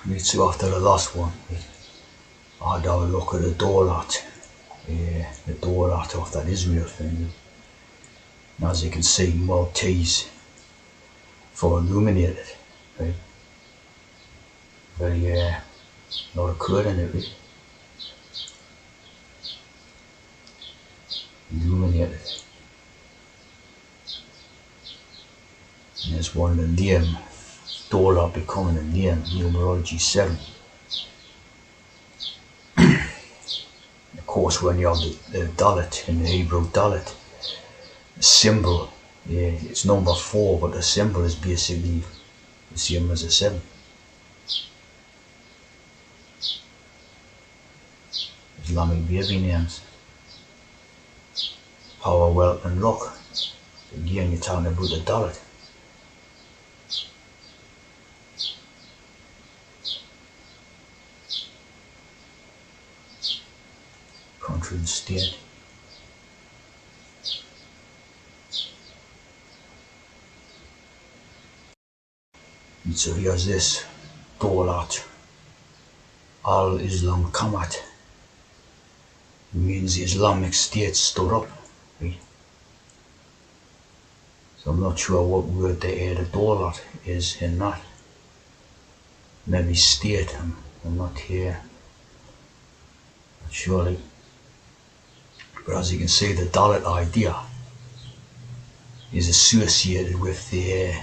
Right, so after the last one, I had a look at the Dalet, the Dalet of that Israel thing. And as you can see, Maltese for illuminated, right? Very not a colour in it, right? Illuminated. And there's one the name, Dalet becoming a name, numerology 7. Of course, when you have the Dalet in the Hebrew Dalet, the symbol, it's number 4, but the symbol is basically the same as a 7. Islamic baby names. Power, wealth and luck. Again, you're talking about the Dalet. Country and state. And so here's this Dalet. Al-Islam Kamat. It means the Islamic State stood up. Right? So I'm not sure what word the Dalet is in that. Maybe state, I'm not here. But surely. But as you can see, the Dalet idea is associated with the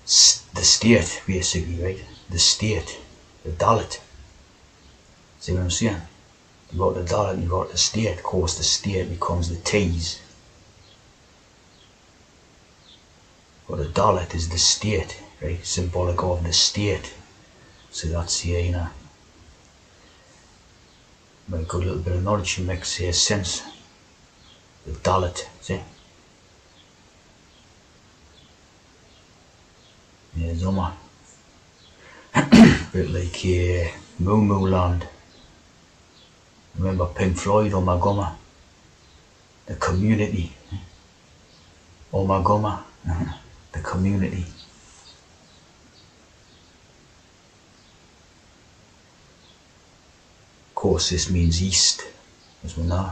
state, basically, right? The state, the Dalet. See what I'm saying? You got the Dalet and you got the state. Of course, the state becomes the T's. But the Dalet is the state, right? Symbolic of the state. So that's here, you know. But a good little bit of knowledge makes sense. The Dalet, see? Yeah, Zuma. Bit like Moo Moo Land. Remember Pink Floyd, Oh My Gumma? The community. Oh My Gumma? The community. Of course, this means east, as we know.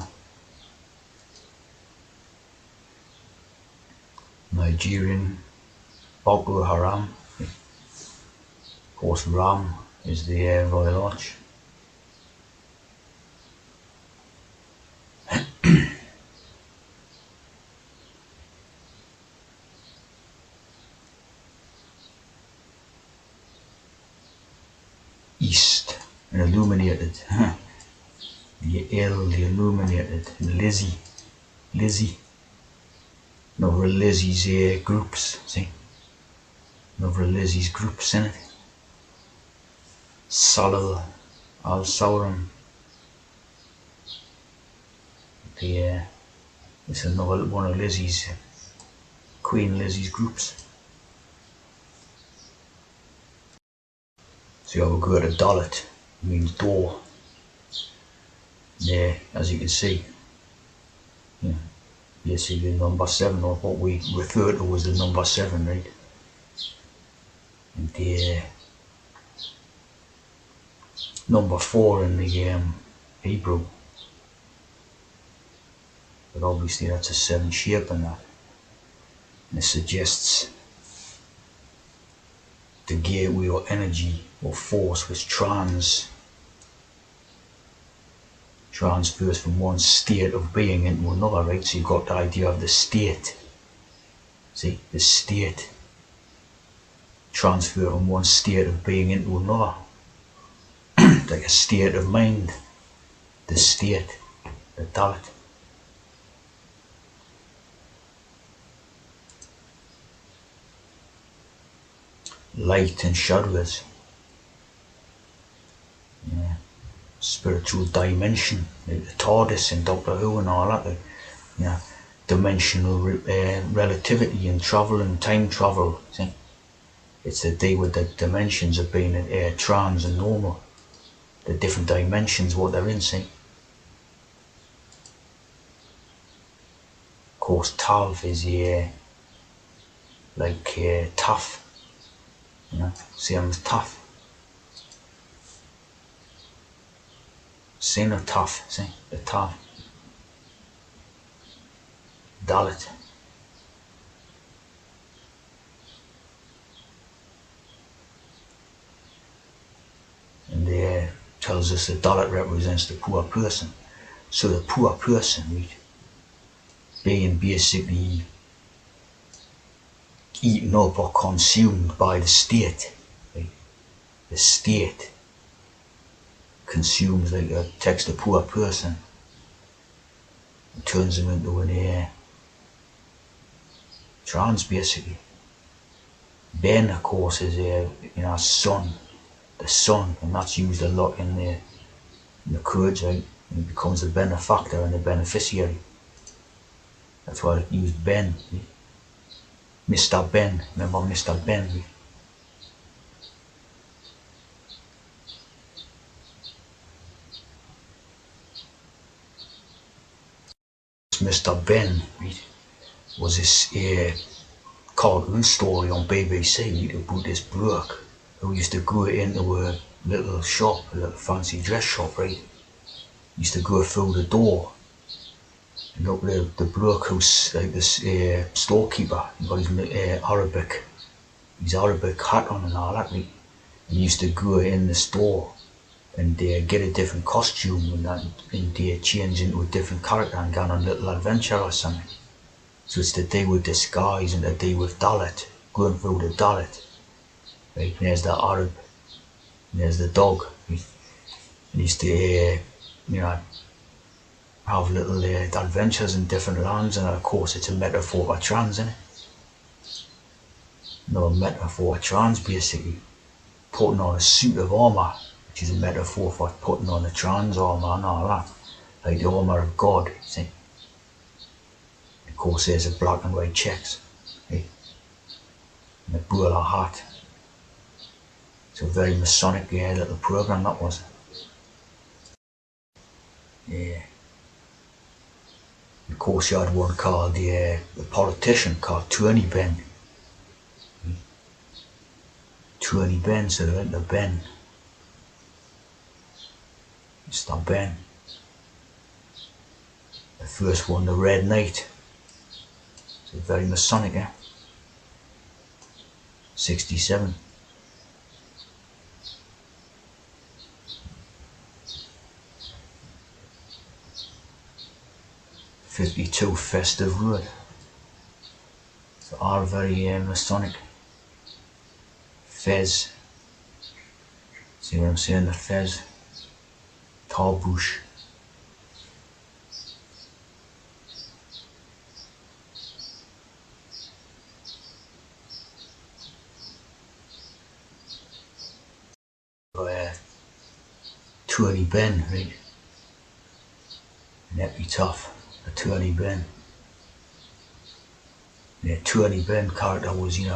Nigerian, Boko Haram. Of course, Ram is the Royal Arch. East, and illuminated. The L, the illuminated. Lizzie. Another Lizzie's groups, see? Another Lizzie's groups in it. Salal, Al-Sauram. It's another one of Lizzie's, Queen Lizzie's groups. So you have a go at a Dalet, it means door. Yeah, as you can see, yeah, basically number 7, or what we refer to as the number 7, right? And the number 4 in the Hebrew. But obviously that's a 7 shape in that. And it suggests the gateway or energy or force which transfers from one state of being into another, right? So you've got the idea of the state. See, the state transfer from one state of being into another. Like a state of mind. The state, the Dalet. Light and shadows. Yeah. Spiritual dimension, like the TARDIS and Doctor Who and all that. Like, yeah. Dimensional relativity and travel and time travel. See? It's to do with the dimensions of being trans and normal. The different dimensions, what they're in, see? Of course, Tav is like tough. You know, same as tough. See, the tough, see, the tough. Dalet. And tells us the Dalet represents the poor person. So the poor person, right, being basically eaten up or consumed by the state. Right? The state consumes, takes the poor person and turns him into an trans, basically. Ben, of course, is son, the son, and that's used a lot in the Kurds, right? And he becomes the benefactor and the beneficiary. That's why it used Ben. Right? Mr. Ben, remember Mr. Ben? Right? Mr. Ben, right, was this cartoon story on BBC about this bloke who used to go into a little shop, a little fancy dress shop, right? He used to go through the door and look at the bloke who's like this storekeeper. He got his Arabic hat on and all that, right? And he used to go in the store and get a different costume and change into a different character and go on a little adventure or something. So it's to do with disguise and to do with Dalet, going through the Dalet. Right, and there's the Arab, and there's the dog. Right? And he used to, have little adventures in different lands, and of course it's a metaphor for trans, isn't it? No, a metaphor for trans, basically. Putting on a suit of armour, which is a metaphor for putting on a trans armour and all that. Like the armour of God, see? Of course there's a black and white checks, right? And a bowler hat. So very Masonic little program that was. Yeah. Of course you had one called the politician called Tony Ben. Tony Ben, so they went to Ben. Mr. Ben. The first one, the Red Knight. So very Masonic, 67. '52 Festive Road. So all very Masonic. Fez. See what I'm saying? The Fez. Tarbush. Tony Ben, right? And that'd be tough. The Tony Ben. The Tony Ben character was, he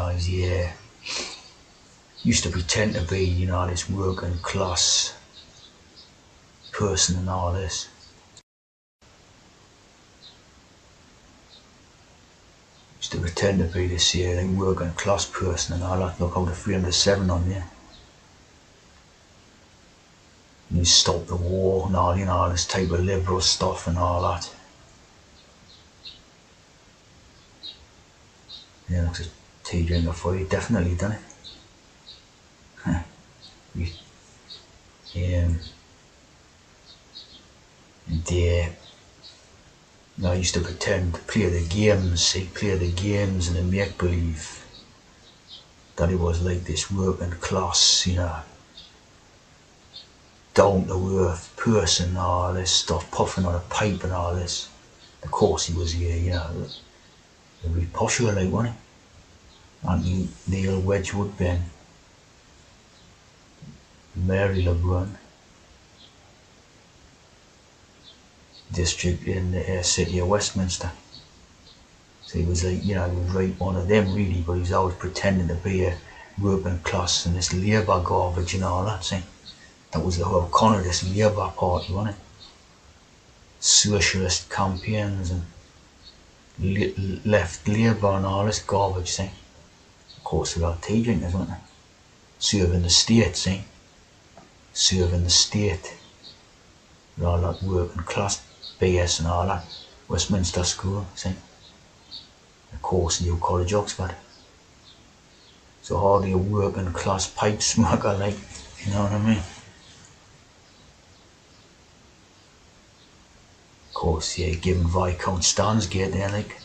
used to pretend to be, this working class person and all this. Used to pretend to be this working class person and all that. Look how the 307 on there. And he stopped the war and all, this type of liberal stuff and all that. Yeah, looks a tea drinker for you, definitely done it. Huh. I used to pretend to play the games and make believe that it was like this working class, down to earth person and all this stuff, puffing on a pipe and all this. Of course he was a bit posher like, wasn't he? And Neil Wedgwood Ben, Mary LeBrun, district in the city of Westminster. So he was like, he was right one of them really, but he was always pretending to be a working class and this Labour garbage and all that, see? That was the whole con of this Labour party, wasn't it? Socialist campaigns and left Labour and all this garbage, see? Of course they got tea drinkers, weren't they? Serving the state, see? Serving the state. with all that working class BS and all that. Westminster School, see? Of course, New College, Oxford. So hardly a working class pipe smoker, like, you know what I mean? Of course, yeah, giving Viscount Stansgate there, like.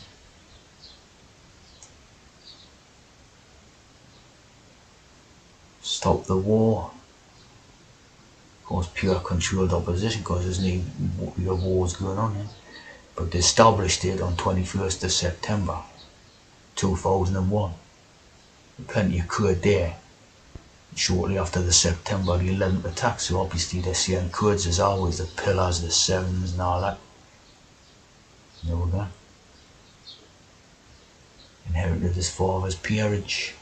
Stop the war. Of course, pure controlled opposition, because there's no wars going on, yeah? But they established it on 21st of September 2001. Plenty occurred there shortly after the September the 11th attack, so obviously they're seeing Kurds as always the pillars, the sevens and all that. There we go. Inherited his father's peerage.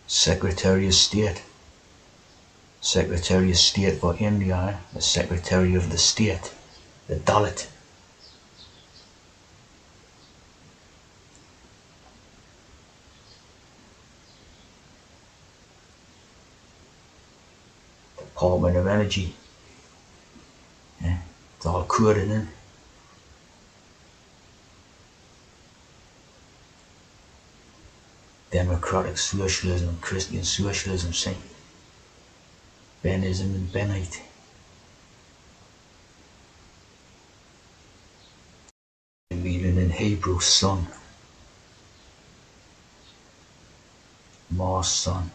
Secretary of State. Secretary of State for India, the Secretary of the State, the Dalet. Department of Energy. Yeah, it's all Kurdish, isn't it? Democratic Socialism, Christian Socialism, see? Benism and Benite. Meaning in Hebrew, son. Mars, son.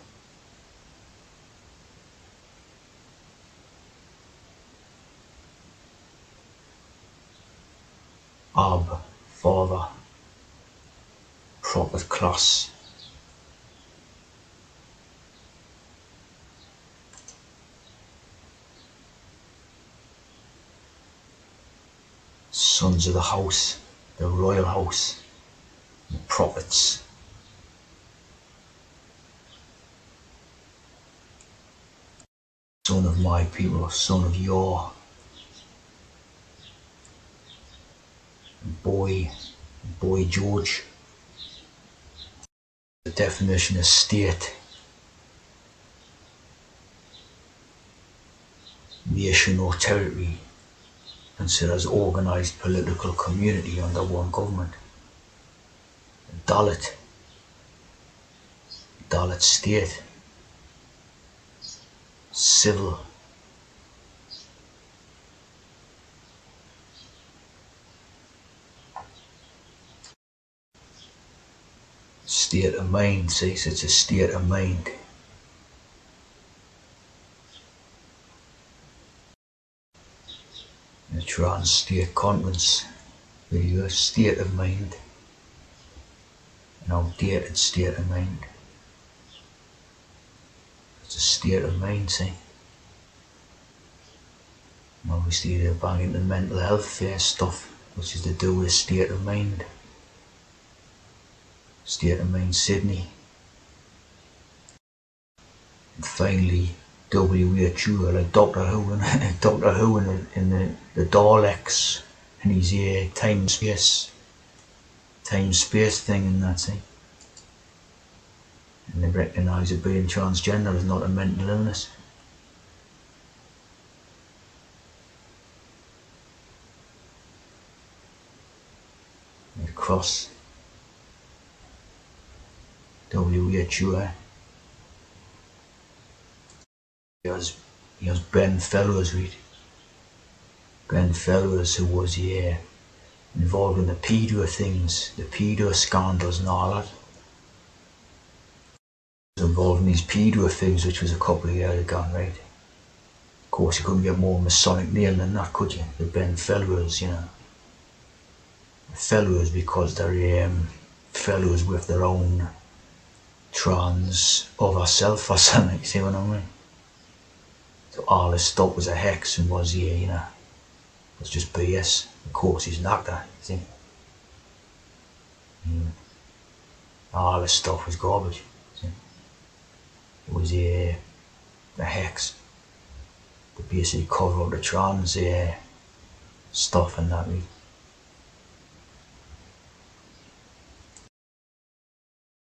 Ab, father. Prophet class. Sons of the house, the royal house, the prophets. Son of my people, son of your. Boy George. The definition of state. Nation or territory considers organised political community under one government. Dalet state. Civil. State of mind, says it's a state of mind. The trans-state conference video, state of mind. An outdated state of mind. It's a state of mind, see? And obviously they're banging the mental health stuff, which is to do with state of mind. State of mind Sydney. And finally, WHO, like Doctor Who, and Doctor Who in the Daleks, and his time space thing and that, see? And they recognise that being transgender is not a mental illness. And across WHO, he has Ben Fellows, read. Ben Fellows, who was involved in the pedo things, the pedo scandals and all that. He was involved in these pedo things, which was a couple of years ago, right? Of course, you couldn't get more Masonic name than that, could you? The Ben Fellows, you know. Fellows because they're fellows with their own trans other self or something, you see what I mean? So all this stuff was a hex and was, it's just BS. Of course, he's an actor, see? All this stuff was garbage, see? It was a hex to basically cover up the trans stuff and that, really.